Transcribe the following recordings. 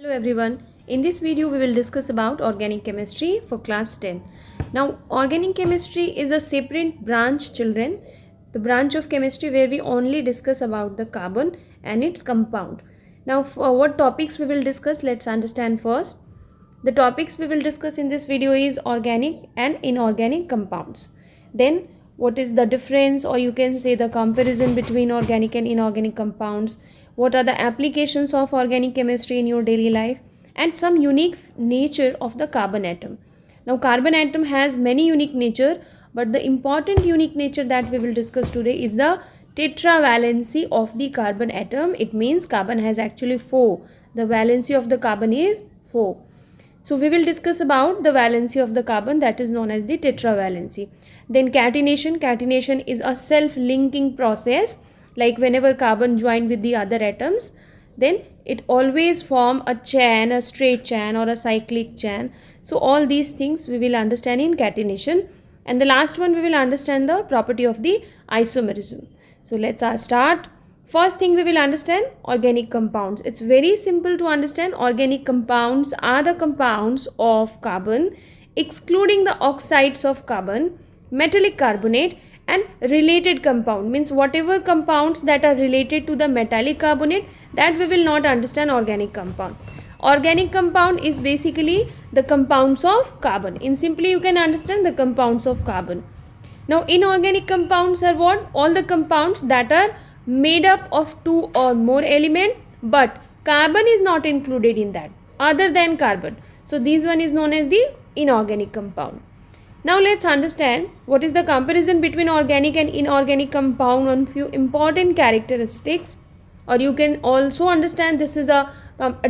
Hello everyone, in this video we will discuss about organic chemistry for class 10. Now organic chemistry is a separate branch children, the branch of chemistry where we only discuss about the carbon and its compound. Now for what topics we will discuss, let's understand first. The topics we will discuss in this video is organic and inorganic compounds. Then what is the difference, or you can say the comparison between organic and inorganic compounds, what are the applications of organic chemistry in your daily life, and some unique nature of the carbon atom. Now carbon atom has many unique nature, but the important unique nature that we will discuss today is the tetravalency of the carbon atom. It means carbon has actually 4. The valency of the carbon is 4. So we will discuss about the valency of the carbon, that is known as the tetravalency. Then catenation. Catenation is a self-linking process, like whenever carbon join with the other atoms, then it always form a chain, a straight chain or a cyclic chain. So all these things we will understand in catenation. And the last one we will understand the property of the isomerism. So let's start. First thing we will understand organic compounds. It's very simple to understand. Organic compounds are the compounds of carbon excluding the oxides of carbon, metallic carbonate and related compound. Means whatever compounds that are related to the metallic carbonate, that we will not understand organic compound. Organic compound is basically the compounds of carbon. In simply you can understand the compounds of carbon. Now inorganic compounds are what? All the compounds that are made up of 2 or more elements, but carbon is not included in that other than carbon. So this one is known as the inorganic compound. Now let's understand what is the comparison between organic and inorganic compound on few important characteristics, or you can also understand this is a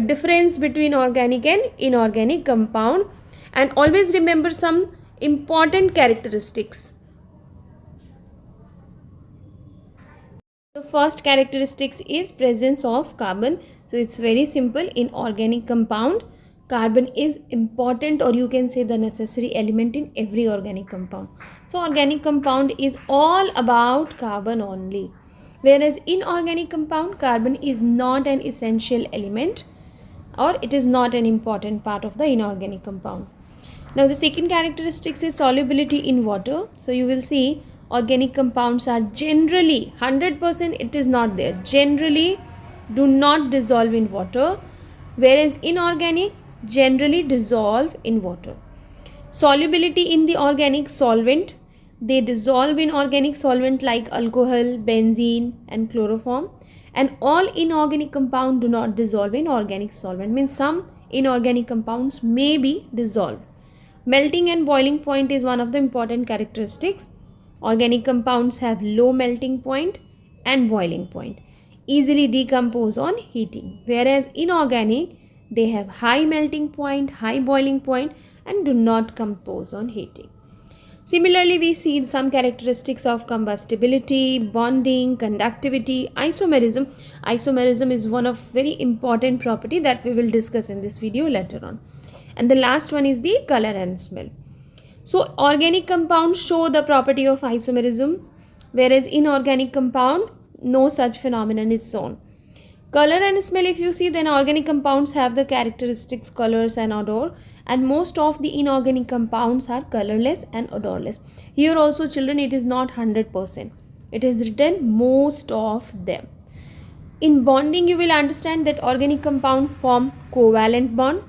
difference between organic and inorganic compound, and always remember some important characteristics. The first characteristics is presence of carbon. So it's very simple. In organic compound, carbon is important, or you can say the necessary element in every organic compound. So organic compound is all about carbon only, whereas inorganic compound, carbon is not an essential element, or it is not an important part of the inorganic compound. Now the second characteristics is solubility in water. So you will see organic compounds are generally 100%, it is not there, generally do not dissolve in water, whereas inorganic generally dissolve in water. Solubility in the organic solvent, they dissolve in organic solvent like alcohol, benzene and chloroform, and all inorganic compounds do not dissolve in organic solvent. Means some inorganic compounds may be dissolved. Melting and boiling point is one of the important characteristics. Organic compounds have low melting point and boiling point, easily decompose on heating, whereas inorganic, they have high melting point, high boiling point and do not compose on heating. Similarly, we see some characteristics of combustibility, bonding, conductivity, isomerism. Isomerism is one of very important property that we will discuss in this video later on. And the last one is the color and smell. So organic compounds show the property of isomerisms, whereas inorganic compound, no such phenomenon is shown. Color and smell, if you see, then organic compounds have the characteristics colors and odor, and most of the inorganic compounds are colorless and odorless. Here also children, it is not 100%. It is written most of them. In bonding, you will understand that organic compound form covalent bond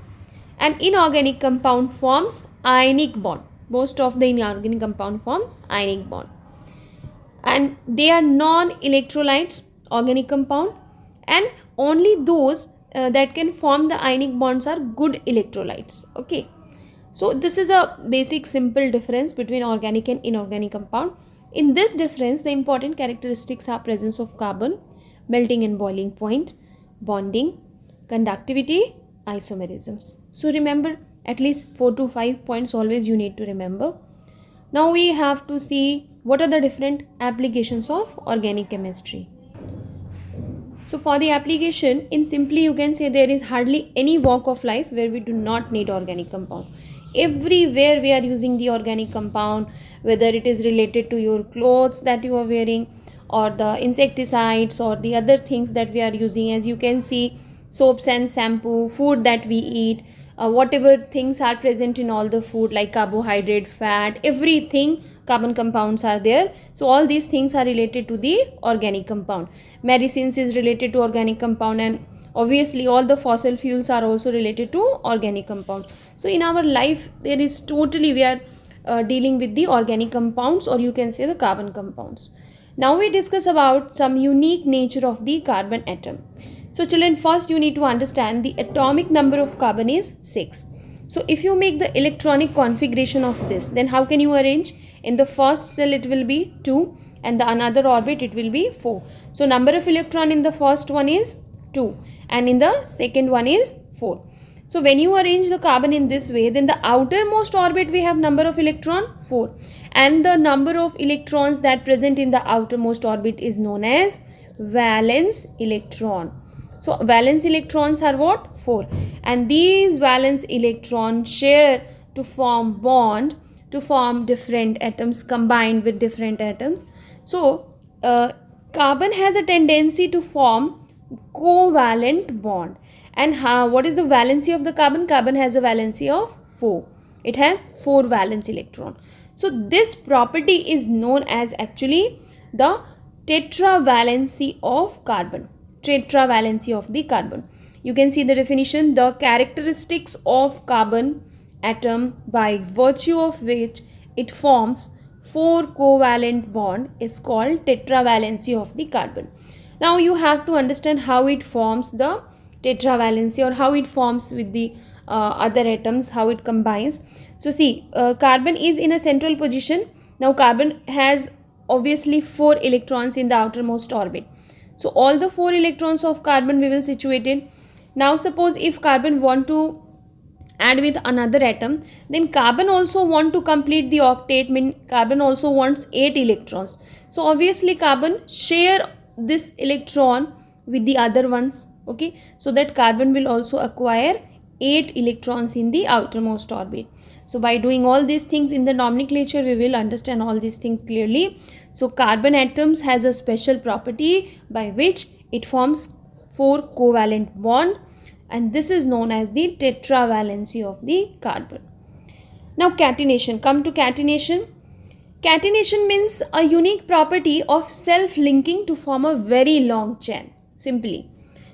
and inorganic compound forms ionic bond. Most of the inorganic compound forms ionic bond, and they are non-electrolytes, organic compound, and only those that can form the ionic bonds are good electrolytes. Okay, so this is a basic simple difference between organic and inorganic compound. In this difference, the important characteristics are presence of carbon, melting and boiling point, bonding, conductivity, isomerisms. So remember at least 4 to 5 points always you need to remember. Now we have to see what are the different applications of organic chemistry. So for the application, in simply you can say there is hardly any walk of life where we do not need organic compound. Everywhere we are using the organic compound, whether it is related to your clothes that you are wearing, or the insecticides or the other things that we are using. As you can see, soaps and shampoo, food that we eat, whatever things are present in all the food like carbohydrate, fat, everything, carbon compounds are there. So all these things are related to the organic compound. Medicines is related to organic compound, and obviously all the fossil fuels are also related to organic compound. So in our life there is totally, we are dealing with the organic compounds, or you can say the carbon compounds. Now we discuss about some unique nature of the carbon atom. So children, first you need to understand the atomic number of carbon is 6. So if you make the electronic configuration of this, then how can you arrange? In the first cell it will be 2, and the another orbit it will be 4. So number of electron in the first one is 2, and in the second one is 4. So when you arrange the carbon in this way, then the outermost orbit we have number of electron 4, and the number of electrons that present in the outermost orbit is known as valence electron. So valence electrons are what? 4, and these valence electrons share to form bond, to form different atoms combined with different atoms. So carbon has a tendency to form covalent bond. And what is the valency of the carbon? Carbon has a valency of 4. It has 4 valence electron. So this property is known as actually the tetravalency of carbon. Tetravalency of the carbon. You can see the definition: the characteristics of carbon atom by virtue of which it forms 4 covalent bond is called tetravalency of the carbon. Now you have to understand how it forms the tetravalency, or how it forms with the other atoms, how it combines. So see, carbon is in a central position. Now carbon has obviously 4 electrons in the outermost orbit. So all the 4 electrons of carbon we will situate it. Now suppose if carbon want to add with another atom, then carbon also want to complete the octet, mean carbon also wants 8 electrons. So obviously carbon share this electron with the other ones, okay, so that carbon will also acquire 8 electrons in the outermost orbit. So by doing all these things in the nomenclature, we will understand all these things clearly. So carbon atoms has a special property by which it forms 4 covalent bond, and this is known as the tetravalency of the carbon. Now catenation, come to catenation. Catenation means a unique property of self-linking to form a very long chain, simply.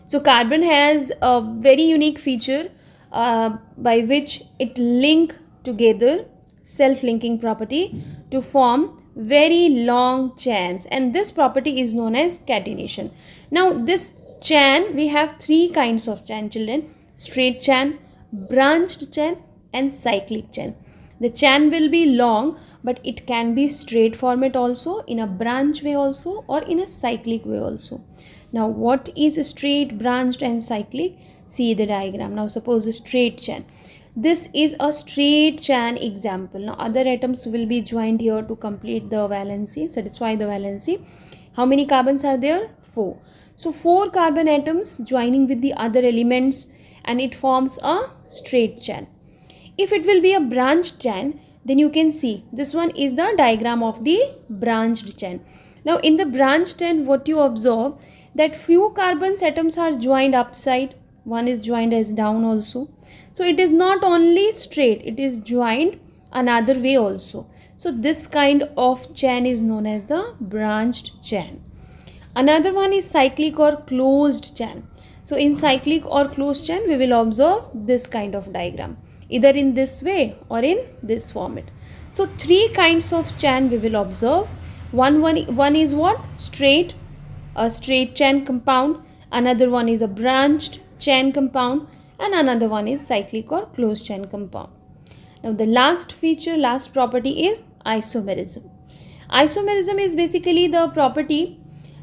So carbon has a very unique feature by which it link together, self-linking property, to form very long chains, and this property is known as catenation. Now this chain, we have 3 kinds of chain, children: straight chain, branched chain, and cyclic chain. The chain will be long, but it can be straight format also, in a branch way also, or in a cyclic way also. Now what is straight, branched, and cyclic? See the diagram. Now suppose a straight chain. This is a straight chain example. Now other atoms will be joined here to complete the valency, satisfy the valency. How many carbons are there? 4. So 4 carbon atoms joining with the other elements, and it forms a straight chain. If it will be a branched chain, then you can see this one is the diagram of the branched chain. Now in the branched chain, what you observe, that few carbon atoms are joined upside, one is joined as down also. So it is not only straight, it is joined another way also. So this kind of chain is known as the branched chain. Another one is cyclic or closed chain. So in cyclic or closed chain, we will observe this kind of diagram, either in this way or in this format. So 3 kinds of chain we will observe. One is what? Straight, a straight chain compound. Another one is a branched chain compound, and another one is cyclic or closed chain compound. Now the last feature, last property is isomerism. Isomerism is basically the property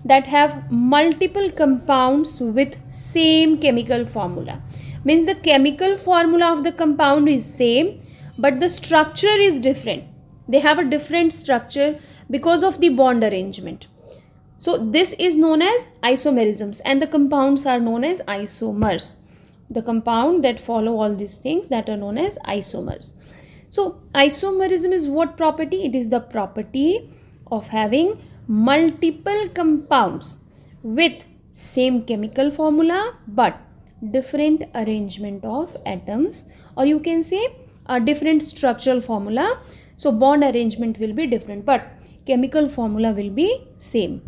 that have multiple compounds with same chemical formula. Means the chemical formula of the compound is same, but the structure is different. They have a different structure because of the bond arrangement. So this is known as isomerisms, and the compounds are known as isomers. The compound that follow all these things, that are known as isomers. So isomerism is what property? It is the property of having multiple compounds with same chemical formula but different arrangement of atoms, or you can say a different structural formula. So bond arrangement will be different, but chemical formula will be same.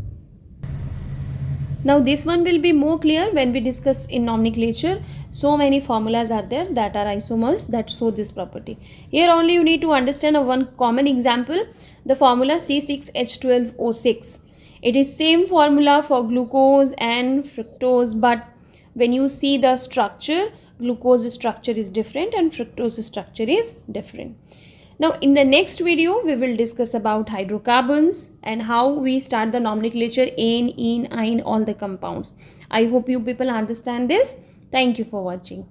Now this one will be more clear when we discuss in nomenclature. So many formulas are there that are isomers that show this property. Here only you need to understand a one common example, the formula C6H12O6. It is same formula for glucose and fructose, but when you see the structure, glucose structure is different and fructose structure is different. Now in the next video, we will discuss about hydrocarbons and how we start the nomenclature ane, ene, ine, all the compounds. I hope you people understand this. Thank you for watching.